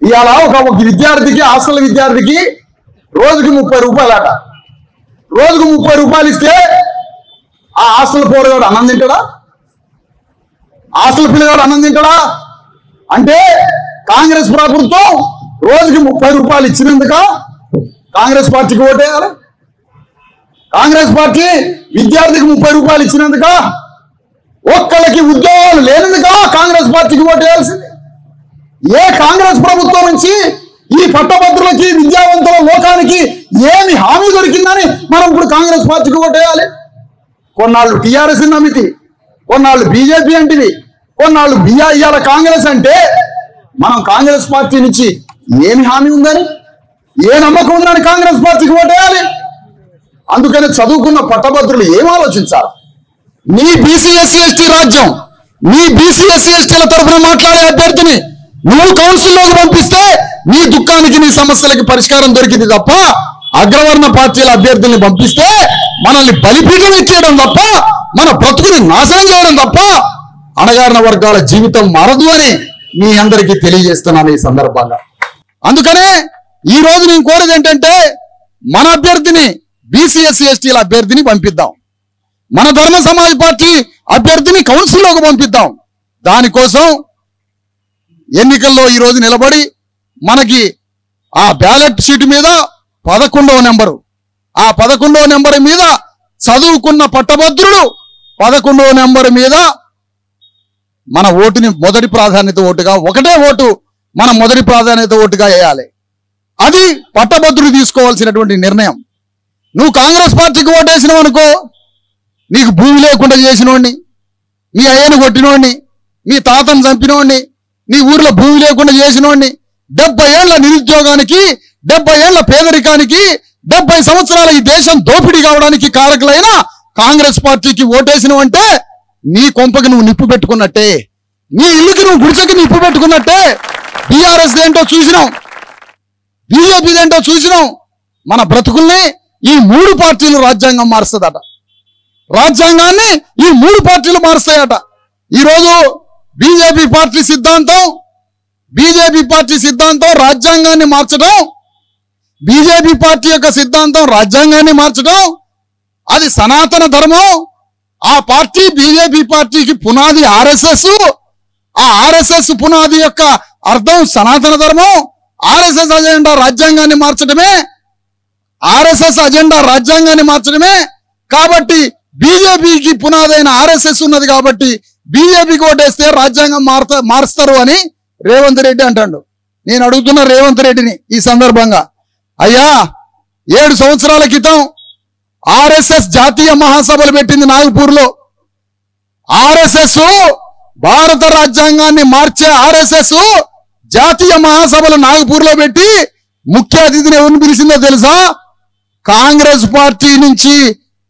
ఇవాళ ఒక విద్యార్థికి హాస్టల్ విద్యార్థికి రోజుకి 30 రూపాయలట. రోజుకు 30 రూపాయలు ఇస్తే ఆ హాస్టల్ పోరగాడు అన్నం తింటాడా? హాస్టల్ పిల్లగాడు అన్నం తింటాడా? అంటే కాంగ్రెస్ ప్రభుత్వం రోజుకి 30 రూపాయలు ఇచ్చినందుక కాంగ్రెస్ పార్టీకి ఓటేయాలి. కాంగ్రెస్ పార్టీ విద్యార్థికి 30 రూపాయలు ఇచ్చినందుక, ఒక్కళ్ళకి ఉద్యోగాలు లేనందుక కాంగ్రెస్ పార్టీకి ఓటేయాల్సింది. ఏ కాంగ్రెస్ ప్రభుత్వం నుంచి ఈ పట్టభద్రులకి విద్యావంతుల లోకానికి ఏమి హామీ దొరికిందని మనం ఇప్పుడు కాంగ్రెస్ పార్టీకి ఓటేయాలి? కొన్నాళ్ళు టీఆర్ఎస్ నమ్మితి, కొన్నాళ్ళు బీజేపీ అంటివి, కొన్నాళ్ళు ఇవాళ కాంగ్రెస్ అంటే మనం కాంగ్రెస్ పార్టీ నుంచి ఏమి హామీ ఉందని, ఏ నమ్మకం ఉందని కాంగ్రెస్ పార్టీకి ఓటేయాలి? అందుకని చదువుకున్న పట్టభద్రులు ఏం ఆలోచించాలి? నీ బీసీ ఎస్సీ ఎస్టీ రాజ్యం, నీ బీసీ ఎస్సీ ఎస్టీల తరఫున మాట్లాడే అభ్యర్థిని నువ్వు కౌన్సిల్లోకి పంపిస్తే నీ దుఃఖానికి నీ సమస్యలకి పరిష్కారం దొరికింది తప్ప, అగ్రవర్ణ పార్టీల అభ్యర్థుల్ని పంపిస్తే మనల్ని బలిపీఠం ఎక్కేయడం తప్ప, మన బ్రతుకుని నాశనం చేయడం తప్ప అణగారిన వర్గాల జీవితం మారదు అని మీ అందరికీ తెలియజేస్తున్నాను ఈ సందర్భంగా. అందుకనే ఈ రోజు నేను కోరేది ఏంటంటే, మన అభ్యర్థిని బీసీ ఎస్సీ ఎస్టీల అభ్యర్థిని పంపిద్దాం, మన ధర్మ సమాజ్ పార్టీ అభ్యర్థిని కౌన్సిల్లోకి పంపిద్దాం. దానికోసం ఎన్నికల్లో ఈ రోజు నిలబడి మనకి ఆ బ్యాలెట్ షీట్ మీద 11వ నెంబరు, ఆ 11వ నెంబర్ మీద చదువుకున్న పట్టభద్రుడు 11వ నెంబర్ మీద మన ఓటుని మొదటి ప్రాధాన్యత ఓటుగా, ఒకటే ఓటు మన మొదటి ప్రాధాన్యత ఓటుగా వేయాలి. అది పట్టభద్రుడు తీసుకోవాల్సినటువంటి నిర్ణయం. నువ్వు కాంగ్రెస్ పార్టీకి ఓటేసినావు అనుకో, నీకు భూమి లేకుండా చేసినోడిని, మీ అయ్యను కొట్టినోడిని, మీ తాతను చంపినోడిని, నీ ఊర్లో భూమి లేకుండా చేసినోడిని, 70 ఏళ్ల నిరుద్యోగానికి, 70 ఏళ్ల పేదరికానికి, 70 సంవత్సరాల ఈ దేశం దోపిడీ కావడానికి కారకులైన కాంగ్రెస్ పార్టీకి ఓటేసినవంటే నీ కొంపకి నువ్వు నిప్పు పెట్టుకున్నట్టే, నీ ఇల్లుకి నువ్వు గుడిసెకి నిప్పు పెట్టుకున్నట్టే. టీఆర్ఎస్ ఏంటో చూసినాం, బీజేపీ ఏంటో చూసినాం. మన బ్రతుకుల్ని ఈ 3 పార్టీలు రాజ్యాంగం మారుస్తుందట, రాజ్యాంగాన్ని ఈ 3 పార్టీలు మారుస్తాయట. ఈరోజు బీజేపీ పార్టీ సిద్ధాంతం రాజ్యాంగాన్ని మార్చడం, బీజేపీ పార్టీ యొక్క సిద్ధాంతం రాజ్యాంగాన్ని మార్చడం, అది సనాతన ధర్మం. ఆ పార్టీ బీజేపీ పార్టీకి పునాది ఆర్ఎస్ఎస్, ఆ ఆర్ఎస్ఎస్ పునాది యొక్క అర్థం సనాతన ధర్మం. ఆర్ఎస్ఎస్ అజెండా రాజ్యాంగాన్ని మార్చడమే, ఆర్ఎస్ఎస్ అజెండా రాజ్యాంగాన్ని మార్చడమే. కాబట్టి బీజేపీకి పునాదైన ఆర్ఎస్ఎస్ ఉన్నది కాబట్టి బీజేపీకి ఓటేస్తే రాజ్యాంగం మారుస్తారు అని రేవంత్ రెడ్డి అంటాడు. నేను అడుగుతున్న రేవంత్ రెడ్డిని ఈ సందర్భంగా, అయ్యా 7 సంవత్సరాల క్రితం ఆర్ఎస్ఎస్ జాతీయ మహాసభలు పెట్టింది నాగపూర్లో. ఆర్ఎస్ఎస్ భారత రాజ్యాంగాన్ని మార్చే ఆర్ఎస్ఎస్ జాతీయ మహాసభలు నాగపూర్లో పెట్టి ముఖ్య అతిథిని ఎవరిని పిలిచిందో తెలుసా? కాంగ్రెస్ పార్టీ నుంచి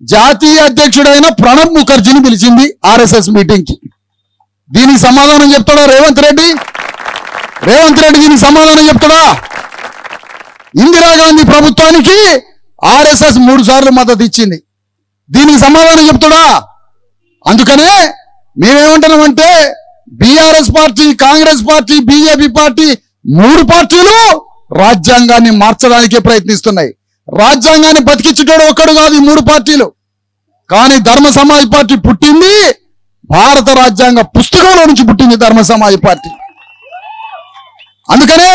జాతీయ అధ్యక్షుడైన ప్రణబ్ ముఖర్జీని పిలిచింది ఆర్ఎస్ఎస్ మీటింగ్ కి. దీనికి సమాధానం చెప్తాడా రేవంత్ రెడ్డి? రేవంత్ రెడ్డి దీనికి సమాధానం చెప్తాడా? ఇందిరాగాంధీ ప్రభుత్వానికి ఆర్ఎస్ఎస్ 3 సార్లు మద్దతు ఇచ్చింది, దీనికి సమాధానం చెప్తాడా? అందుకనే మేమేమంటున్నామంటే, BRS party, Congress party, BJP party 3 పార్టీలు రాజ్యాంగాన్ని మార్చడానికే ప్రయత్నిస్తున్నాయి. రాజ్యాంగాన్ని బతికించేటోడు ఒక్కడు కాదు ఈ 3 పార్టీలు. కానీ ధర్మ సమాజ్ పార్టీ పుట్టింది భారత రాజ్యాంగ పుస్తకంలో నుంచి పుట్టింది ధర్మ సమాజ్ పార్టీ. అందుకనే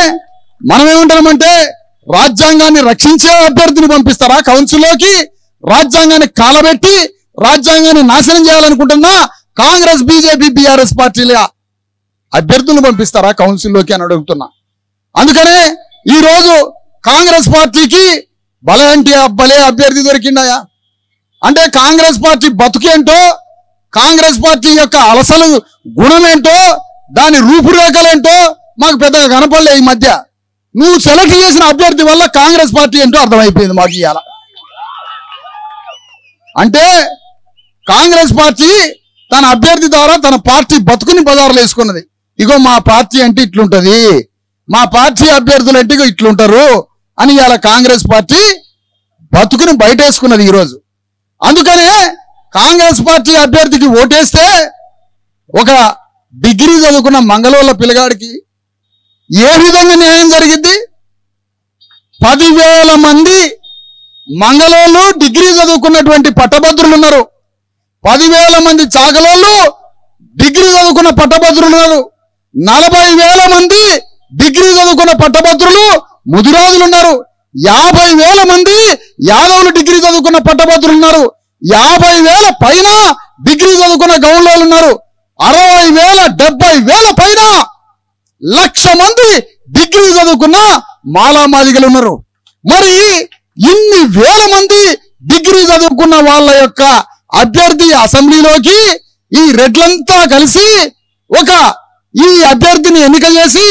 మనం ఏమంటున్నామంటే, రాజ్యాంగాన్ని రక్షించే అభ్యర్థిని పంపిస్తారా కౌన్సిల్లోకి? రాజ్యాంగాన్ని కాలబెట్టి రాజ్యాంగాన్ని నాశనం చేయాలనుకుంటున్నా కాంగ్రెస్, బీజేపీ, బీఆర్ఎస్ పార్టీల అభ్యర్థులను పంపిస్తారా కౌన్సిల్లోకి అని అడుగుతున్నా. అందుకనే ఈ రోజు కాంగ్రెస్ పార్టీకి భలే అభ్యర్థి దొరికిండాయా అంటే, కాంగ్రెస్ పార్టీ బతుకేంటో, కాంగ్రెస్ పార్టీ యొక్క అలసలు గుణమేంటో, దాని రూపురేఖలేంటో మాకు పెద్దగా కనపడలే ఈ మధ్య. నువ్వు సెలెక్ట్ చేసిన అభ్యర్థి వల్ల కాంగ్రెస్ పార్టీ ఏంటో అర్థమైపోయింది మాకు ఇవాళ. అంటే కాంగ్రెస్ పార్టీ తన అభ్యర్థి ద్వారా తన పార్టీ బతుకుని బజార్లు వేసుకున్నది. ఇగో మా పార్టీ అంటే ఇట్లుంటది, మా పార్టీ అభ్యర్థులు అంటే ఇగో ఇట్లుంటారు అని ఇవాళ కాంగ్రెస్ పార్టీ బతుకుని బయటేసుకున్నది ఈరోజు. అందుకనే కాంగ్రెస్ పార్టీ అభ్యర్థికి ఓటేస్తే ఒక డిగ్రీ చదువుకున్న మంగళూరుల పిల్లగాడికి ఏ విధంగా న్యాయం జరిగింది? 10,000 మంది మంగళోళ్ళు డిగ్రీ చదువుకున్నటువంటి పట్టభద్రులు ఉన్నారు. 10,000 మంది చాకలోళ్ళు డిగ్రీ చదువుకున్న పట్టభద్రులు ఉన్నారు. 40,000 మంది డిగ్రీ చదువుకున్న పట్టభద్రులు ముదిరాజులు ఉన్నారు. 50,000 మంది యాదవులు డిగ్రీ చదువుకున్న పట్టభద్రులు ఉన్నారు. 50,000 పైన డిగ్రీ చదువుకున్న గౌన్లోళ్ళు ఉన్నారు. 60,000 70,000 పైన 1,00,000 మంది డిగ్రీ చదువుకున్న మాలామాదిగలు ఉన్నారు. మరి ఇన్ని వేల మంది డిగ్రీ చదువుకున్న వాళ్ళ యొక్క అభ్యర్థి అసెంబ్లీలోకి ఈ రెడ్లంతా కలిసి ఈ అభ్యర్థిని ఎన్నిక చేసి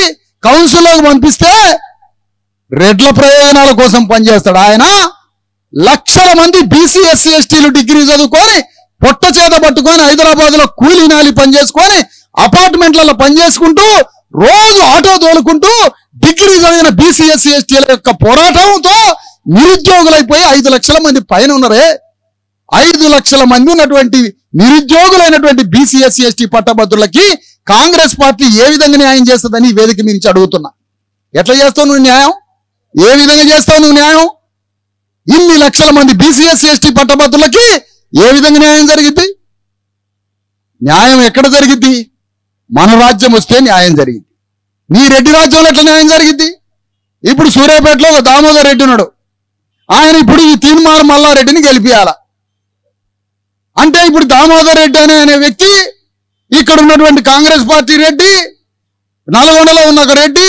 కౌన్సిల్లోకి పంపిస్తే రెడ్ల ప్రయోజనాల కోసం పనిచేస్తాడు ఆయన. 1,00,000 మంది బీసీ ఎస్సీ ఎస్టీలు డిగ్రీ చదువుకొని పొట్ట చేత పట్టుకొని హైదరాబాద్ లో కూలీ నాలి పనిచేసుకొని అపార్ట్మెంట్లలో పనిచేసుకుంటూ రోజు ఆటో తోలుకుంటూ డిగ్రీ చదివిన బీసీ ఎస్సీ ఎస్టీల యొక్క పోరాటంతో నిరుద్యోగులైపోయి 5 లక్షల మంది పైన ఉన్నారే. 5 లక్షల మంది ఉన్నటువంటి నిరుద్యోగులైనటువంటి బీసీ ఎస్సీ ఎస్టీ పట్టభద్రులకి కాంగ్రెస్ పార్టీ ఏ విధంగా న్యాయం చేస్తుందని ఈ వేదిక నుంచి అడుగుతున్నా. ఎట్లా చేస్తావు నువ్వు న్యాయం? ఏ విధంగా చేస్తావు నువ్వు న్యాయం? ఇన్ని లక్షల మంది బీసీ ఎస్సీ ఎస్టీ పట్టభద్రులకి ఏ విధంగా న్యాయం జరిగింది? న్యాయం ఎక్కడ జరిగింది? మన రాజ్యం వస్తే న్యాయం జరిగింది. నీ రెడ్డి రాజ్యంలో ఎట్లా న్యాయం జరిగింది? ఇప్పుడు సూర్యాపేటలో ఒక దామోదర్ రెడ్డి ఉన్నాడు. ఆయన ఇప్పుడు ఈ తీన్మార్ మల్లారెడ్డిని గెలిపియాల అంటే ఇప్పుడు దామోదర్ రెడ్డి అనే వ్యక్తి ఇక్కడ ఉన్నటువంటి కాంగ్రెస్ పార్టీ రెడ్డి, నల్గొండలో ఉన్న ఒక రెడ్డి,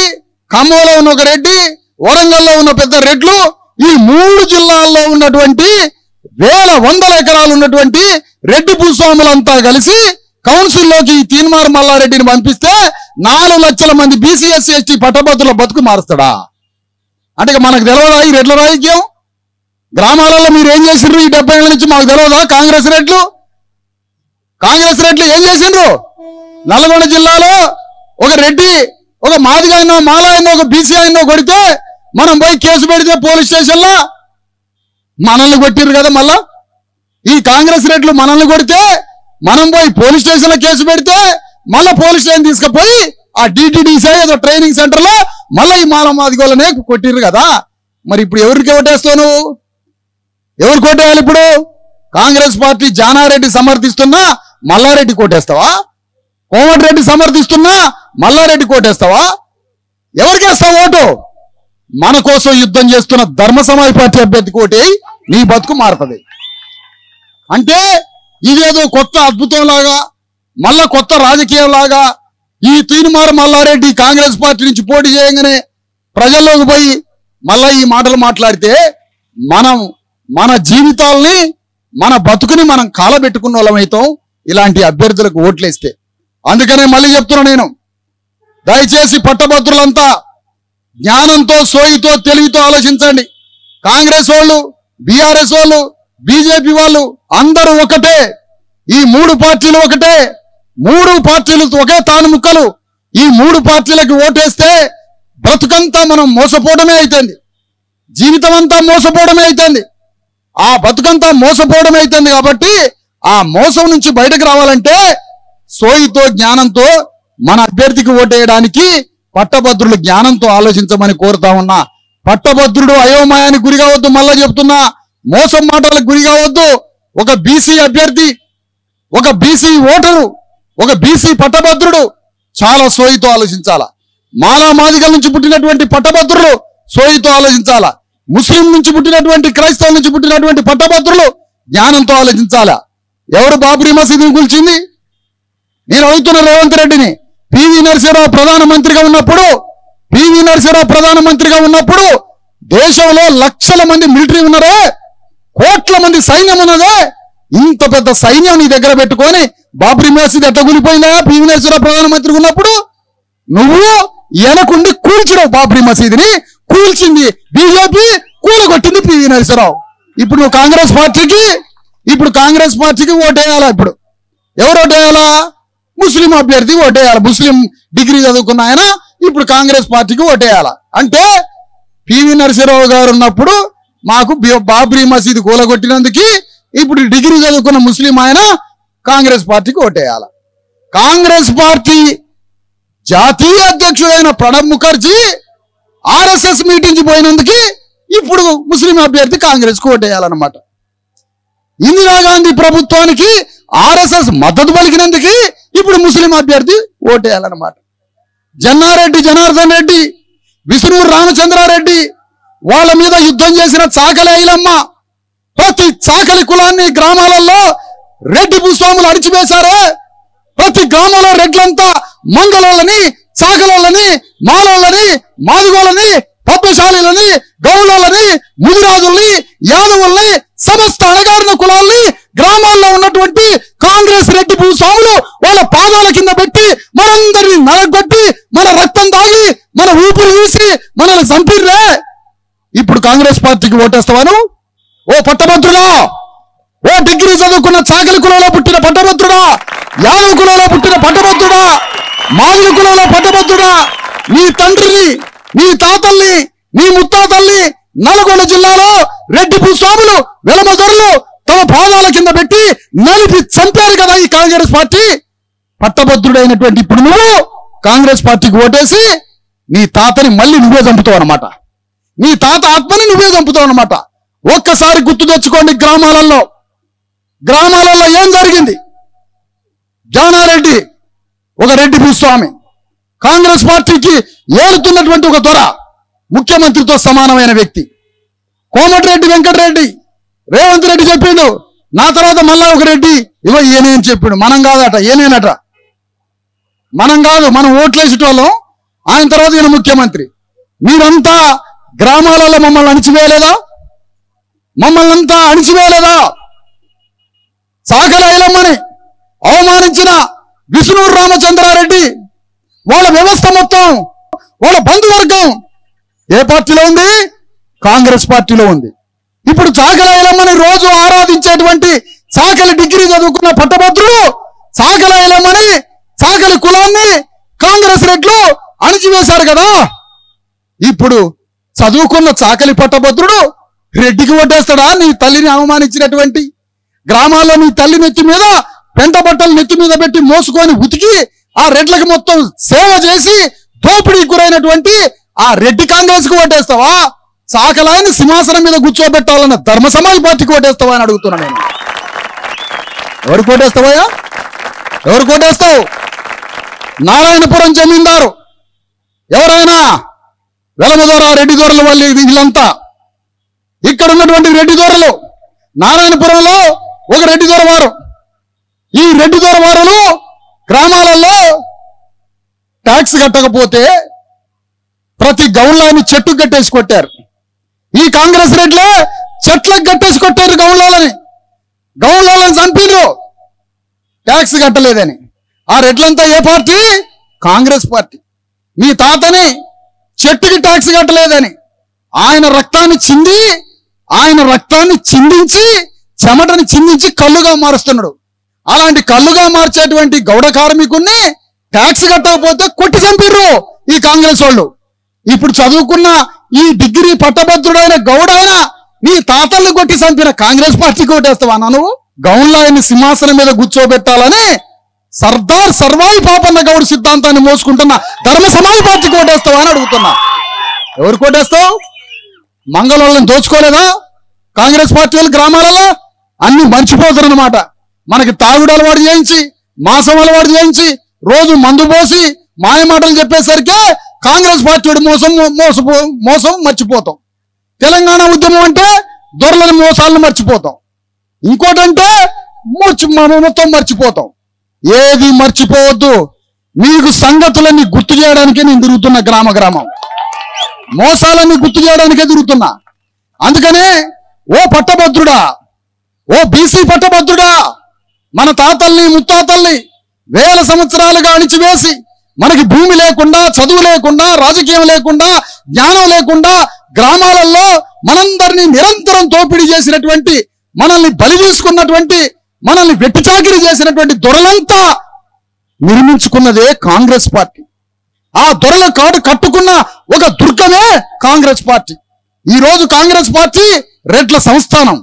ఖమ్మంలో ఉన్న ఒక రెడ్డి, వరంగల్లో ఉన్న పెద్ద రెడ్లు, ఈ 3 జిల్లాల్లో ఉన్నటువంటి వేల వందల ఎకరాలు ఉన్నటువంటి రెడ్డి భూస్వాములంతా కలిసి కౌన్సిల్లోకి ఈ తీన్మార్ మల్లారెడ్డిని పంపిస్తే 4 లక్షల మంది బీసీ ఎస్సీ ఎస్టీ పట్టభద్రుల బతుకు మారుస్తాడా? అంటే మనకు తెలియదా ఈ రెడ్ల రాజకీయం? గ్రామాలలో మీరు ఏం చేసిండ్రు ఈ 70 ఏళ్ళ నుంచి మాకు తెలియదా? కాంగ్రెస్ రెడ్లు ఏం చేసిండ్రు? నల్గొండ జిల్లాలో ఒక రెడ్డి, ఒక మాదిగా అయినో మాల అయినో ఒక బీసీ అయినో కొడితే మనం పోయి కేసు పెడితే పోలీస్ స్టేషన్లో మనల్ని కొట్టిర్రు కదా. మళ్ళా ఈ కాంగ్రెస్ రెడ్లు మనల్ని కొడితే మనం పోయి పోలీస్ స్టేషన్లో కేసు పెడితే మళ్ళా పోలీస్ స్టేషన్ తీసుకుపోయి ఆ డిటిడిసి ఏదో ట్రైనింగ్ సెంటర్ లో మళ్ళీ ఈ మాల మాదిగోళ్ళనే కొట్టిర్రు కదా. మరి ఇప్పుడు ఎవరికి ఓటేస్తావు నువ్వు? ఎవరు కోటేయాలి ఇప్పుడు? కాంగ్రెస్ పార్టీ జానారెడ్డి సమర్థిస్తున్నా మల్లారెడ్డి కోటేస్తావా? కోమటిరెడ్డి సమర్థిస్తున్నా మల్లారెడ్డి కోటేస్తావా? ఎవరికేస్తావు ఓటు? మన కోసం యుద్ధం చేస్తున్న ధర్మ సమాజ్ పార్టీ అభ్యర్థి కోటేయి, నీ బతుకు మారుతుంది. అంటే ఇదేదో కొత్త అద్భుతం లాగా, మళ్ళా కొత్త రాజకీయం లాగా ఈ తీన్మార్ మల్లారెడ్డి కాంగ్రెస్ పార్టీ నుంచి పోటీ చేయగానే ప్రజల్లోకి పోయి మళ్ళా ఈ మాటలు మాట్లాడితే మన జీవితాల్ని, మన బతుకుని మనం కాలబెట్టుకున్న వాళ్ళమైతాం ఇలాంటి అభ్యర్థులకు ఓట్లేస్తే. అందుకనే మళ్ళీ చెప్తున్నా నేను, దయచేసి పట్టభద్రులంతా జ్ఞానంతో, సోయితో, తెలివితో ఆలోచించండి. కాంగ్రెస్ వాళ్ళు, బీఆర్ఎస్ వాళ్ళు, బీజేపీ వాళ్ళు అందరూ ఒకటే. ఈ 3 పార్టీలు ఒకటే. 3 పార్టీలు ఒకే తాను ముక్కలు. ఈ 3 పార్టీలకు ఓటేస్తే బ్రతుకంతా మనం మోసపోవడమే అవుతుంది. జీవితం అంతా మోసపోవడమే అవుతుంది. ఆ బతుకంతా మోసపోవడమే అవుతుంది. కాబట్టి ఆ మోసం నుంచి బయటకు రావాలంటే సోయితో, జ్ఞానంతో మన అభ్యర్థికి ఓటేయడానికి పట్టభద్రులు జ్ఞానంతో ఆలోచించమని కోరుతా ఉన్నా. పట్టభద్రుడు అయోమయానికి గురి కావద్దు. మళ్ళా చెప్తున్నా, మోసం మాటలకు గురి కావద్దు. ఒక బీసీ అభ్యర్థి, ఒక బీసీ ఓటరు, ఒక బీసీ పట్టభద్రుడు చాలా సోయితో ఆలోచించాలా. మాలా మాదిగల నుంచి పుట్టినటువంటి పట్టభద్రులు సోయితో ఆలోచించాలా. ముస్లిం నుంచి పుట్టినటువంటి, క్రైస్తవుల నుంచి పుట్టినటువంటి పట్టభద్రులు జ్ఞానంతో ఆలోచించాలా. ఎవరు బాబ్రీ మసీదుని కూల్చింది? నేను అడుగుతున్న రేవంత్ రెడ్డిని. పివి నరసింహరావు ప్రధానమంత్రిగా ఉన్నప్పుడు దేశంలో లక్షల మంది మిలిటరీ ఉన్నారే, కోట్ల మంది సైన్యం ఉన్నదే. ఇంత పెద్ద సైన్యం నీ దగ్గర పెట్టుకొని బాబ్రీ మసీద్ ఎట్లా కూలిపోయిందా? పివి నరసింహరావు ప్రధానమంత్రిగా ఉన్నప్పుడు నువ్వు వెనకుండి కూల్చినావు. బాబ్రీ మసీదుని కూల్చింది బీజేపీ, కూలగొట్టింది పివి నరసింహరావు. ఇప్పుడు నువ్వు కాంగ్రెస్ పార్టీకి ఓటేయాలా? ఇప్పుడు ఎవరు ఓటేయాలా? ముస్లిం అభ్యర్థి ఓటేయాలి. ముస్లిం డిగ్రీ చదువుకున్న ఆయన ఇప్పుడు కాంగ్రెస్ పార్టీకి ఓటేయాలా? అంటే పివి నరసింహరావు గారు ఉన్నప్పుడు మాకు బాబ్రీ మసీదు కూలగొట్టినందుకు ఇప్పుడు డిగ్రీ చదువుకున్న ముస్లిం ఆయన కాంగ్రెస్ పార్టీకి ఓటేయాల. కాంగ్రెస్ పార్టీ జాతీయ అధ్యక్షుడైన ప్రణబ్ ముఖర్జీ ఆర్ఎస్ఎస్ మీటింగ్కి పోయినందుకు ఇప్పుడు ముస్లిం అభ్యర్థి కాంగ్రెస్కు ఓటేయాలన్నమాట. ఇందిరాగాంధీ ప్రభుత్వానికి ఆర్ఎస్ఎస్ మద్దతు పలికినందుకు ఇప్పుడు ముస్లిం అభ్యర్థి ఓటేయాలన్నమాట. జన్నారెడ్డి జనార్దన్ రెడ్డి, విష్ణూరు రామచంద్రారెడ్డి వాళ్ళ మీద యుద్ధం చేసిన చాకలి ఐలమ్మ, ప్రతి చాకలి కులాన్ని గ్రామాలలో రెడ్డి భూస్వాములు అణిచివేశారే. ప్రతి గ్రామంలో రెడ్లంతా మంగళోళ్ళని, చాకలోళ్ళని, మాలోళ్ళని, మాదిగోళ్ళని, పద్మశాలీలని, గౌళ్ళని, ముదిరాజుల్ని, యాదవుల్ని, సమస్త అణగారిన కులాల్ని గ్రామాల్లో ఉన్నటువంటి కాంగ్రెస్ రెడ్డి భూస్వాములు వాళ్ళ పాదాల కింద పెట్టి మనందరినీ నలగొట్టి మన రక్తం తాగి మన ఊపిరి తీసి మనల్ని చంపిర్రే. ఇప్పుడు కాంగ్రెస్ పార్టీకి ఓటేస్తావాను? ఓ పట్టభద్రుడా, ఓ డిగ్రీ చదువుకున్న చాకలి కులంలో పుట్టిన పట్టభద్రుడా, యాదవ కులంలో పుట్టిన పట్టభద్రుడా, మాదిగ కులంలో పట్టభద్రుడా, నీ తండ్రిని, నీ తాతల్ని, నీ ముత్తాతల్ని నల్గొండ జిల్లాలో రెడ్డి భూస్వాములు వెలమదొరలు తమ పాదాల కింద పెట్టి నలిపి చంపారు కదా ఈ కాంగ్రెస్ పార్టీ. పట్టభద్రుడైనటువంటి ఇప్పుడు నువ్వు కాంగ్రెస్ పార్టీకి ఓటేసి నీ తాతని మళ్ళీ నువ్వే చంపుతావు అన్నమాట. నీ తాత ఆత్మని నువ్వే చంపుతావు అన్నమాట. ఒక్కసారి గుర్తు తెచ్చుకోండి. గ్రామాలలో ఏం జరిగింది? జానారెడ్డి ఒక రెడ్డి భూస్వామి, కాంగ్రెస్ పార్టీకి ఏలుతున్నటువంటి ఒక దొర, ముఖ్యమంత్రితో సమానమైన వ్యక్తి. కోమటిరెడ్డి వెంకటరెడ్డి, రేవంత్ రెడ్డి చెప్పిండు, నా తర్వాత మళ్ళా ఒక రెడ్డి, ఇగో ఈయనేం చెప్పిండు. మనం కాదట, ఏనేనట, మనం కాదు, మనం ఓట్లేసేటోళ్ళం, ఆయన తర్వాత ఈయన ముఖ్యమంత్రి. మీరంతా గ్రామాలలో మమ్మల్ని అణిచివేయలేదా? మమ్మల్ని అంతా అణిచివేయలేదా? చాకలి ఐలమ్మని అవమానించిన విష్ణూరు రామచంద్రారెడ్డి వాళ్ళ వ్యవస్థ మొత్తం, వాళ్ళ బంధువర్గం ఏ పార్టీలో ఉంది? కాంగ్రెస్ పార్టీలో ఉంది. ఇప్పుడు చాకలి ఐలమ్మని రోజు ఆరాధించేటువంటి చాకలి డిగ్రీ చదువుకున్న పట్టభద్రుడు చాకలి ఐలమ్మని, చాకలి కులాన్ని కాంగ్రెస్ రెడ్లు అణిచివేశారు కదా. ఇప్పుడు చదువుకున్న చాకలి పట్టభద్రుడు రెడ్డికి ఓటేస్తాడా? నీ తల్లిని అవమానించినటువంటి గ్రామాల్లో నీ తల్లి నెత్తి మీద పెంట బట్టలు నెత్తి మీద పెట్టి మోసుకొని ఉతికి ఆ రెడ్లకు మొత్తం సేవ చేసి దోపిడీకి గురైనటువంటి ఆ రెడ్డి కాంగ్రెస్ కు ఓటేస్తావా? చాకలాయని సింహాసనం మీద కూర్చోబెట్టాలన్న ధర్మ సమాజ్ పార్టీకి ఓటేస్తావా అని అడుగుతున్నా నేను. ఎవరికి ఓటేస్తావయ్యా? ఎవరికి ఓటేస్తావు? నారాయణపురం జమీందారు ఎవరైనా వెలమదొర రెడ్డి దొరలు వాళ్ళు వీళ్ళంతా ఇక్కడ ఉన్నటువంటి రెడ్డి దొరలు, నారాయణపురంలో ఒక రెడ్డి దొరవారు. ఈ రెడ్డి దొరవారులు గ్రామాలలో ట్యాక్స్ కట్టకపోతే ప్రతి గౌళ్ళని చెట్టు కట్టేసి కొట్టారు. ఈ కాంగ్రెస్ రెడ్లే చెట్లకు కట్టేసి కొట్టారు గౌళ్ళని చంపిర్రు ట్యాక్స్ కట్టలేదని. ఆ రెడ్లంతా ఏ పార్టీ? కాంగ్రెస్ పార్టీ. మీ తాతని చెట్టుకి ట్యాక్స్ కట్టలేదని ఆయన రక్తాన్ని చిందించి చెమటని చిందించి కళ్ళుగా మారుస్తున్నాడు. అలాంటి కళ్ళుగా మార్చేటువంటి గౌడ కార్మికుణ్ణి ట్యాక్స్ కట్టకపోతే కొట్టి చంపిర్రు ఈ కాంగ్రెస్ వాళ్ళు. ఇప్పుడు చదువుకున్న ఈ డిగ్రీ పట్టభద్రుడైన గౌడైన నీ తాతల్ని కొట్టి చంపిన కాంగ్రెస్ పార్టీకి ఓటేస్తావా? నువ్వు గౌన్లాయన్ని సింహాసనం మీద కూర్చోబెట్టాలని సర్దార్ సర్వాయి పాపన్న గౌడ్ సిద్ధాంతాన్ని మోసుకుంటున్న ధర్మ సమాజ్ పార్టీకి ఓటేస్తావా అని అడుగుతున్నా. ఎవరికి ఓటేస్తావు? మంగళోళ్ళని దోచుకోలేదా కాంగ్రెస్ పార్టీ వాళ్ళు? గ్రామాలలో అన్ని మర్చిపోతారు అన్నమాట. మనకి తాగుడు అలవాటు చేయించి, మాసం అలవాటు చేయించి, రోజు మందు పోసి మాయమాటలు చెప్పేసరికి కాంగ్రెస్ పార్టీ మోసం మర్చిపోతాం. తెలంగాణ ఉద్యమం అంటే దొరలని మోసాలను మర్చిపోతాం. ఇంకోటంటే మొత్తం మర్చిపోతాం. ఏది మర్చిపోవద్దు. మీకు సంగతులన్నీ గుర్తు చేయడానికే నేను తిరుగుతున్నా. గ్రామం మోసాలన్నీ గుర్తు చేయడానికే తిరుగుతున్నా. అందుకనే ఓ పట్టభద్రుడా, ఓ బీసీ పట్టభద్రుడా, మన తాతల్ని ముత్తాతల్ని వేల సంవత్సరాలుగా అణిచివేసి మనకి భూమి లేకుండా, చదువు లేకుండా, రాజకీయం లేకుండా, జ్ఞానం లేకుండా గ్రామాలలో మనందరినీ నిరంతరం దోపిడీ చేసినటువంటి, మనల్ని బలి తీసుకున్నటువంటి, మనల్ని వెట్టి చాకిరీ చేసినటువంటి దొరలంతా నిర్మించుకున్నదే కాంగ్రెస్ పార్టీ. ఆ దొరల కాడు కట్టుకున్న ఒక దుర్గమే కాంగ్రెస్ పార్టీ. ఈ రోజు కాంగ్రెస్ పార్టీ రెడ్ల సంస్థానం.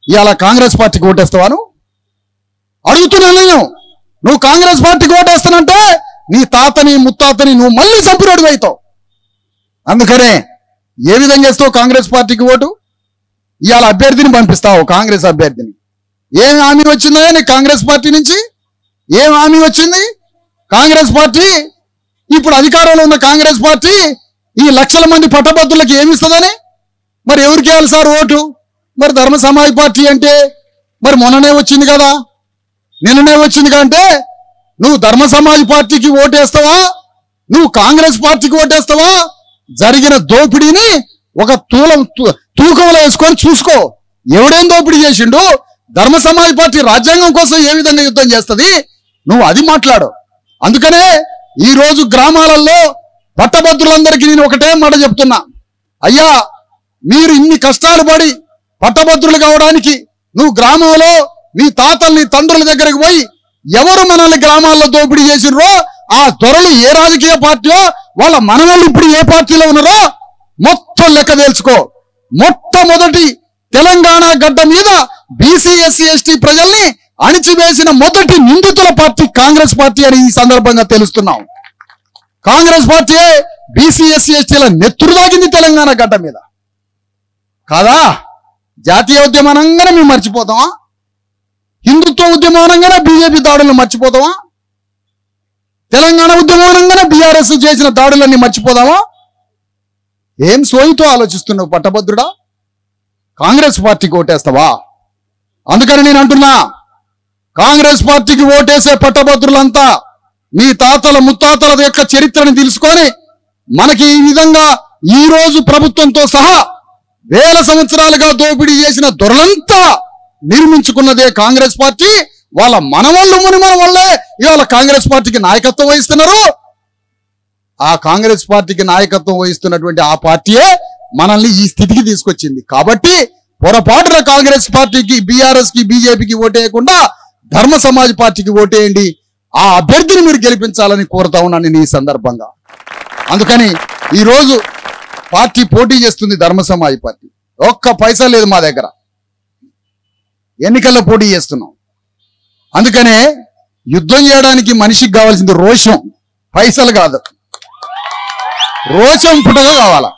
ఇవాళ కాంగ్రెస్ పార్టీకి ఓటేస్తావాను అడుగుతున్నాను నేను. నువ్వు కాంగ్రెస్ పార్టీకి ఓటేస్తానంటే నీ తాతని ముత్తాతని నువ్వు మళ్ళీ చంపినోడు అవుతావు. అందుకనే ఏ విధంగా చేస్తావు కాంగ్రెస్ పార్టీకి ఓటు? ఇవాళ అభ్యర్థిని పంపిస్తావు, కాంగ్రెస్ అభ్యర్థిని. ఏం హామీ వచ్చిందో నీకు కాంగ్రెస్ పార్టీ నుంచి? ఏం హామీ వచ్చింది? కాంగ్రెస్ పార్టీ ఇప్పుడు అధికారంలో ఉన్న కాంగ్రెస్ పార్టీ ఈ లక్షల మంది పట్టభద్రులకు ఏమిస్తుందని? మరి ఎవరికి వేయాలి సార్ ఓటు? మరి ధర్మ సమాజ్ పార్టీ అంటే మరి మొన్ననే వచ్చింది కదా, నిన్ననే వచ్చింది కంటే నువ్వు ధర్మ సమాజ్ పార్టీకి ఓటేస్తావా, నువ్వు కాంగ్రెస్ పార్టీకి ఓటేస్తావా? జరిగిన దోపిడీని ఒక తూకంలో వేసుకొని చూసుకో. ఎవడేం దోపిడీ చేసిండు? ధర్మ సమాజ్ పార్టీ రాజ్యాంగం కోసం ఏ విధంగా యుద్ధం చేస్తుంది, నువ్వు అది మాట్లాడు. అందుకనే ఈ రోజు గ్రామాలలో పట్టభద్రులందరికీ నేను ఒకటే మాట చెప్తున్నా, అయ్యా మీరు ఇన్ని కష్టాలు పడి పట్టభద్రులు కావడానికి నువ్వు గ్రామంలో మీ తాతల్ని తండ్రుల దగ్గరికి పోయి ఎవరు మనల్ని గ్రామాల్లో దోపిడీ చేసిర్రో ఆ దొరలు ఏ రాజకీయ పార్టీయో వాళ్ళ మనవాళ్ళు ఇప్పుడు ఏ పార్టీలో ఉన్నారో మొత్తం లెక్క తెలుసుకో. మొట్టమొదటి తెలంగాణ గడ్డ మీద బీసీ ఎస్సీ ఎస్టీ ప్రజల్ని అణిచివేసిన మొదటి నిందితుల పార్టీ కాంగ్రెస్ పార్టీ అని ఈ సందర్భంగా తెలుస్తున్నాం. కాంగ్రెస్ పార్టీ బీసీ ఎస్సీ ఎస్టీల నెత్తురు దాగింది తెలంగాణ గడ్డ మీద కాదా? జాతీయ ఉద్యమం అనగానే మేము మర్చిపోతామా? హిందుత్వ ఉద్యమం అనగానే బీజేపీ దాడులను మర్చిపోతామా? తెలంగాణ ఉద్యమం అనగానే బీఆర్ఎస్ చేసిన దాడులన్నీ మర్చిపోదామా? ఏం సోయితో ఆలోచిస్తున్నావు పట్టభద్రుడా? కాంగ్రెస్ పార్టీకి ఓటేస్తావా? అందుకని నేను అంటున్నా, కాంగ్రెస్ పార్టీకి ఓటేసే పట్టభద్రులంతా మీ తాతల ముత్తాతల యొక్క చరిత్రను తెలుసుకొని మనకి ఈ విధంగా ఈ రోజు ప్రభుత్వంతో సహా వేల సంవత్సరాలుగా దోపిడీ చేసిన దొరలంతా నిర్మించుకున్నదే కాంగ్రెస్ పార్టీ. వాళ్ళ మనవాళ్ళు మునిమన వల్లే ఇవాళ కాంగ్రెస్ పార్టీకి నాయకత్వం వహిస్తున్నారు. ఆ కాంగ్రెస్ పార్టీకి నాయకత్వం వహిస్తున్నటువంటి ఆ పార్టీయే మనల్ని ఈ స్థితికి తీసుకొచ్చింది. కాబట్టి పొరపాటున కాంగ్రెస్ పార్టీకి, బీఆర్ఎస్ కి, బీజేపీకి ఓటేయకుండా ధర్మ సమాజ్ పార్టీకి ఓటేయండి. ఆ అభ్యర్థిని మీరు గెలిపించాలని కోరుతా ఉన్నాను నేను ఈ సందర్భంగా. అందుకని ఈరోజు పార్టీ పోటీ చేస్తుంది ధర్మ సమాజ్ పార్టీ. ఒక్క పైసా లేదు మా దగ్గర, ఎన్నికల్లో పోటీ చేస్తున్నాం. అందుకనే యుద్ధం చేయడానికి మనిషికి కావాల్సింది రోషం, పైసలు కాదు. రోషం పుట్టగా కావాలా.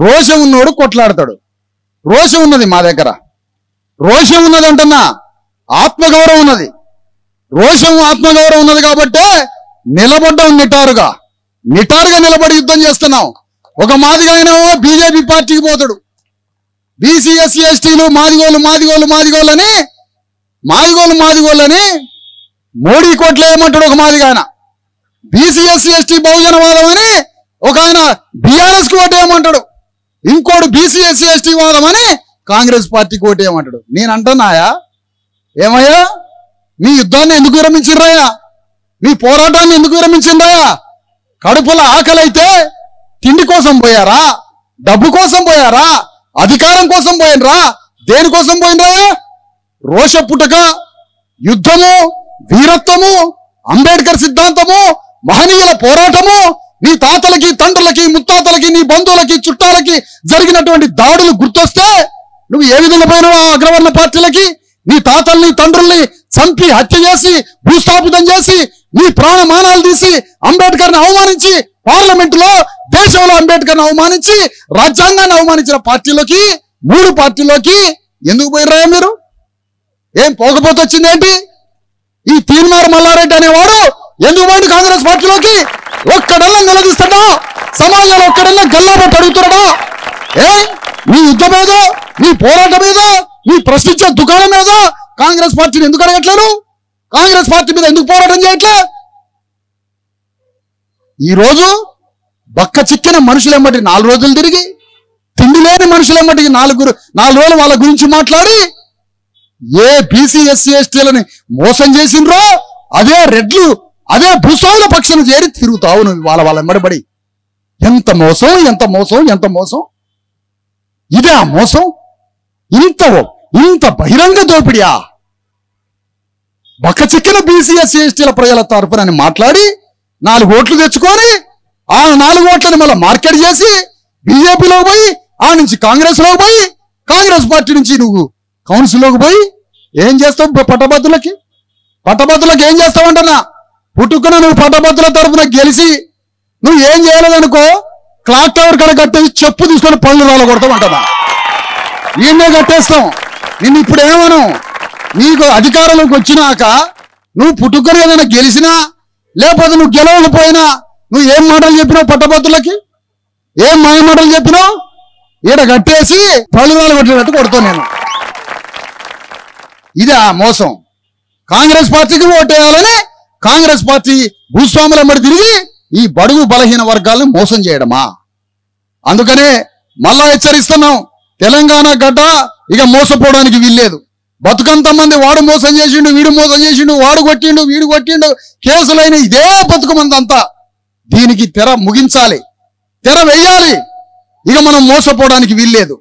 రోషం ఉన్నోడు కొట్లాడతాడు. రోషం ఉన్నది మా దగ్గర. రోషం ఉన్నది అంటున్నా, ఆత్మగౌరవం ఉన్నది. రోషం ఆత్మగౌరవం ఉన్నది కాబట్టే నిలబడ్డం నిటారుగా నిలబడి యుద్ధం చేస్తున్నాం. ఒక మాదిగా అయినావో బీజేపీ పార్టీకి పోతాడు. బీసీ ఎస్సీ ఎస్టీలు మాదిగోళ్ళని మోడీ కోట్లు ఏమంటాడు ఒక మాదిగా ఆయన. బీసీ ఎస్సీ ఎస్టీ బహుజనవాదం అని ఒక ఆయన బీఆర్ఎస్ కి ఓటేయమంటాడు. ఇంకోడు బీసీ ఎస్సీ ఎస్టీ వాదం అని కాంగ్రెస్ పార్టీకి ఓటేయమంటాడు. నేను అంటున్నాయా, ఏమయ్యా మీ యుద్ధాన్ని ఎందుకు విరమించిండ్రయ్యా? మీ పోరాటాన్ని ఎందుకు విరమించిండ్రయ్యా? కడుపుల ఆకలైతే తిండి కోసం పోయారా? డబ్బు కోసం పోయారా? అధికారం కోసం పోయినరా? దేనికోసం పోయినరా? రోష పుటక, యుద్ధము, వీరత్వము, అంబేద్కర్ సిద్ధాంతము, మహనీయుల పోరాటము, నీ తాతలకి, తండ్రులకి, ముత్తాతలకి, నీ బంధువులకి, చుట్టాలకి జరిగినటువంటి దాడులు గుర్తొస్తే నువ్వు ఏ విధంగా పోయినావు? ఆ అగ్రవర్ణ పార్టీలకి నీ తాతల్ని, తండ్రుల్ని చంపి హత్య చేసి భూస్థాపితం చేసి నీ ప్రాణమానాలు తీసి అంబేద్కర్ని అవమానించి పార్లమెంటులో దేశంలో అంబేద్కర్ని అవమానించి రాజ్యాంగాన్ని అవమానించిన పార్టీలోకి, 3 పార్టీలోకి ఎందుకు పోయినరా మీరు? ఏం పోకపోతే వచ్చింది ఏంటి? ఈ తీన్మార్ మల్లారెడ్డి అనేవాడు ఎందుకు పోయింది కాంగ్రెస్ పార్టీలోకి? ఒక్కడల్లా నిలదీస్తాడా? సమాజంలో ఒక్కడల్లా గల్లాబట్టి అడుగుతున్నాడా? నీ యుద్ధం మీద, నీ పోరాటం మీద, నీ ప్రశ్నించే దుకాణం మీద కాంగ్రెస్ పార్టీని ఎందుకు అడగట్లేరు? కాంగ్రెస్ పార్టీ మీద ఎందుకు పోరాటం చేయట్లే? ఈరోజు బక్క చిక్కిన మనుషులెమ్మటి 4 రోజులు తిరిగి, తిండి లేని మనుషులెమ్మటికి 4 రోజులు వాళ్ళ గురించి మాట్లాడి ఏ బీసీ ఎస్సీ ఎస్టీలని మోసం చేసిండ్రో అదే రెడ్లు, అదే భూస్వాముల పక్షాన చేరి తిరుగుతావు నువ్వు వాళ్ళ ఎమ్మడబడి. ఎంత మోసం, ఎంత మోసం, ఎంత మోసం! ఇదే ఆ మోసం? ఇంత బహిరంగ దోపిడియా? బక్క చిక్కిన బీసీ ఎస్సీ ఎస్టీల ప్రజల తరఫునని మాట్లాడి 4 ఓట్లు తెచ్చుకొని ఆ 4 ఓట్లని మళ్ళీ మార్కెట్ చేసి బీజేపీలోకి పోయి, ఆ నుంచి కాంగ్రెస్లోకి పోయి, కాంగ్రెస్ పార్టీ నుంచి నువ్వు కౌన్సిల్లోకి పోయి ఏం చేస్తావు? పట్టభద్రులకి ఏం చేస్తావంటన్నా? పుట్టుకున్న నువ్వు పట్టభద్రుల తరఫున గెలిచి నువ్వు ఏం చేయలేదనుకో క్లాక్ టవర్ కడ కట్టేసి చెప్పు తీసుకొని పళ్ళు రాలగొడతాం అంటదా ఈయనే కట్టేస్తాం. నిన్ను ఇప్పుడు ఏమను, నీకు అధికారంలోకి వచ్చినాక నువ్వు పుట్టుకొని ఏదైనా గెలిచినా లేకపోతే నువ్వు గెలవకపోయినా నువ్వు ఏం మాటలు చెప్పినావు పట్టభద్రులకి, ఏం మాయ మాటలు చెప్పినావు, ఈడ కట్టేసి పళ్ళు రాలగొట్టినట్టు కొడతాను నేను. ఇది ఆ మోసం. కాంగ్రెస్ పార్టీకి ఓటేయాలని కాంగ్రెస్ పార్టీ భూస్వాముల మడి తిరిగి ఈ బడుగు బలహీన వర్గాలను మోసం చేయడమా? అందుకనే మళ్ళా హెచ్చరిస్తున్నాం, తెలంగాణ గడ్డ ఇక మోసపోవడానికి వీల్లేదు. బతుకంత మంది వాడు మోసం చేసిండు, వీడు మోసం చేసిండు, వాడు కొట్టిండు, వీడు కొట్టిండు, కేసులైన ఇదే బతుకుమంది అంతా. దీనికి తెర ముగించాలి, తెర వెయ్యాలి. ఇక మనం మోసపోవడానికి వీల్లేదు.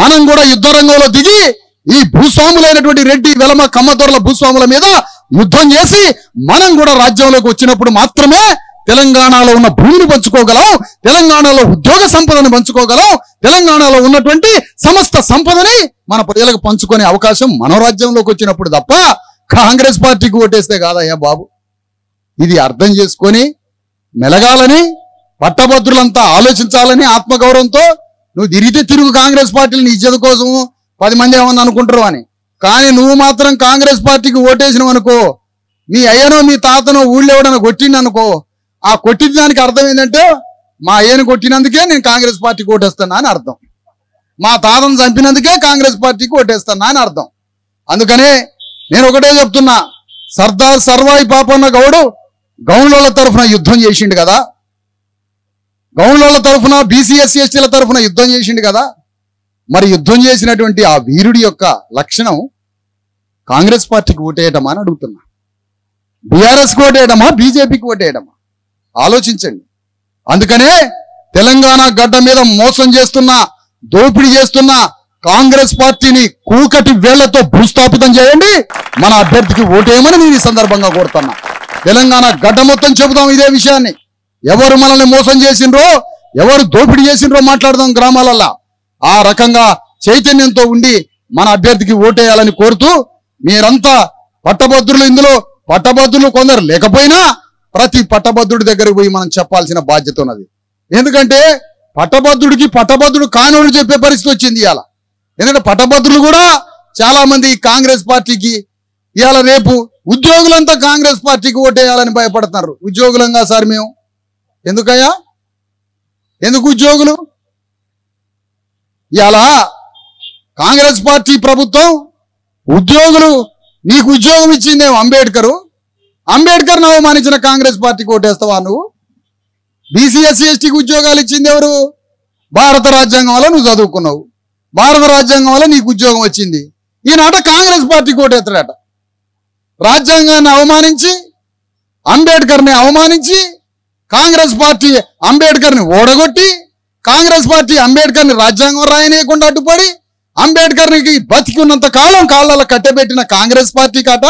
మనం కూడా యుద్ధ రంగంలో దిగి ఈ భూస్వాములైనటువంటి రెడ్డి వెలమ కమ్మదొరల భూస్వాముల మీద యుద్ధం చేసి మనం కూడా రాజ్యంలోకి వచ్చినప్పుడు మాత్రమే తెలంగాణలో ఉన్న భూమిని పంచుకోగలం, తెలంగాణలో ఉద్యోగ సంపదను పంచుకోగలం, తెలంగాణలో ఉన్నటువంటి సమస్త సంపదని మన ప్రజలకు పంచుకునే అవకాశం మన రాజ్యంలోకి వచ్చినప్పుడు తప్ప కాంగ్రెస్ పార్టీకి ఓటేస్తే కాదయ్యా బాబు. ఇది అర్థం చేసుకొని మెలగాలని పట్టభద్రులంతా ఆలోచించాలని ఆత్మగౌరవంతో నువ్వు తిరిగితే తిరుగు కాంగ్రెస్ పార్టీని ఇజ్జత కోసం 10 మంది ఏమన్నా అనుకుంటారు అని. కానీ నువ్వు మాత్రం కాంగ్రెస్ పార్టీకి ఓటేసినావు అనుకో, మీ అయ్యనో మీ తాతనో ఊళ్ళో ఎవడనో కొట్టిండు అనుకో, ఆ కొట్టిన దానికి అర్థం ఏంటంటే మా అయ్యను కొట్టినందుకే నేను కాంగ్రెస్ పార్టీకి ఓటేస్తున్నా అని అర్థం, మా తాతను చంపినందుకే కాంగ్రెస్ పార్టీకి ఓటేస్తున్నా అని అర్థం. అందుకనే నేను ఒకటే చెప్తున్నా, సర్దార్ సర్వాయి పాపన్న గౌడు గౌన్లోళ్ళ తరఫున యుద్ధం చేసిండు కదా, గౌన్లోళ్ళ తరఫున బీసీ ఎస్సీ ఎస్టీల తరఫున యుద్ధం చేసిండు కదా. మరి యుద్ధం చేసినటువంటి ఆ వీరుడి యొక్క లక్షణం కాంగ్రెస్ పార్టీకి ఓటేయటమా అని అడుగుతున్నా, బీఆర్ఎస్కి ఓటేయడమా, బీజేపీకి ఓటేయడమా? ఆలోచించండి. అందుకనే తెలంగాణ గడ్డ మీద మోసం చేస్తున్న, దోపిడీ చేస్తున్న కాంగ్రెస్ పార్టీని కూకటి వేళ్లతో భూస్థాపితం చేయండి, మన అభ్యర్థికి ఓటేయమని నేను ఈ సందర్భంగా కోరుతున్నా. తెలంగాణ గడ్డ మొత్తం చెబుతాం ఇదే విషయాన్ని. ఎవరు మనల్ని మోసం చేసిండ్రో, ఎవరు దోపిడీ చేసిండ్రో మాట్లాడదాం గ్రామాలల్లో. ఆ రకంగా చైతన్యంతో ఉండి మన అభ్యర్థికి ఓటేయాలని కోరుతూ, మీరంతా పట్టభద్రులు, ఇందులో పట్టభద్రులు కొందరు లేకపోయినా ప్రతి పట్టభద్రుడి దగ్గరకు పోయి మనం చెప్పాల్సిన బాధ్యత ఉన్నది. ఎందుకంటే పట్టభద్రుడికి పట్టభద్రుడు కానోడు చెప్పే పరిస్థితి వచ్చింది ఇవాళ. ఎందుకంటే పట్టభద్రులు కూడా చాలా మంది కాంగ్రెస్ పార్టీకి ఇవాళ రేపు ఉద్యోగులంతా కాంగ్రెస్ పార్టీకి ఓటేయాలని భయపడుతున్నారు. ఉద్యోగులంగా సార్ మేము ఎందుకయ్యా, ఎందుకు ఉద్యోగులు? ఇలా కాంగ్రెస్ పార్టీ ప్రభుత్వం ఉద్యోగులు, నీకు ఉద్యోగం ఇచ్చిందేమో అంబేద్కర్ను అవమానించిన కాంగ్రెస్ పార్టీకి ఓటేస్తావా నువ్వు? బీసీ ఎస్సీ ఎస్టీకి ఉద్యోగాలు ఇచ్చింది ఎవరు? భారత రాజ్యాంగం వల్ల నువ్వు చదువుకున్నావు, భారత రాజ్యాంగం వల్ల నీకు ఉద్యోగం వచ్చింది. ఈనాట కాంగ్రెస్ పార్టీకి ఓటేస్తాడట. రాజ్యాంగాన్ని అవమానించి, అంబేద్కర్ని అవమానించి, కాంగ్రెస్ పార్టీ అంబేద్కర్ని ఓడగొట్టి, కాంగ్రెస్ పార్టీ అంబేద్కర్ని రాజ్యాంగం రాయనీయకుండా అడ్డుపడి, అంబేద్కర్కి బతికి ఉన్నంత కాలం కాళ్ళలో కట్టబెట్టిన కాంగ్రెస్ పార్టీ కట,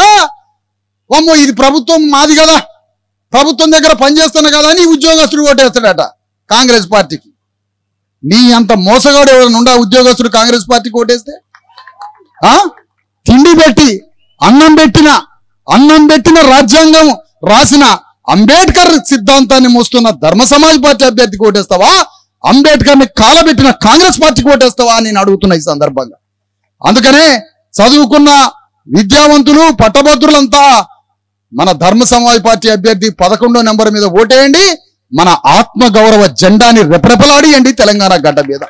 అమ్మో ఇది ప్రభుత్వం మాది కదా, ప్రభుత్వం దగ్గర పనిచేస్తున్నా కదా అని ఉద్యోగస్తుడు ఓటేస్తాడట కాంగ్రెస్ పార్టీకి. నీ అంత మోసగాడు ఎవరైనా ఉండా ఉద్యోగస్తుడు కాంగ్రెస్ పార్టీకి ఓటేస్తే? తిండి పెట్టి అన్నం పెట్టిన రాజ్యాంగం రాసిన అంబేద్కర్ సిద్ధాంతాన్ని మోస్తున్న ధర్మ సమాజ్ పార్టీ అభ్యర్థికి ఓటేస్తావా, అంబేద్కర్ని కాలబెట్టిన కాంగ్రెస్ పార్టీకి ఓటేస్తావా అని నేను అడుగుతున్నా ఈ సందర్భంగా. అందుకనే చదువుకున్న విద్యావంతులు పట్టభద్రులంతా మన ధర్మ సమాజ్ పార్టీ అభ్యర్థి 11వ నెంబర్ మీద ఓటేయండి, మన ఆత్మగౌరవ జెండాని రెపరెపలాడియండి తెలంగాణ గడ్డ మీద.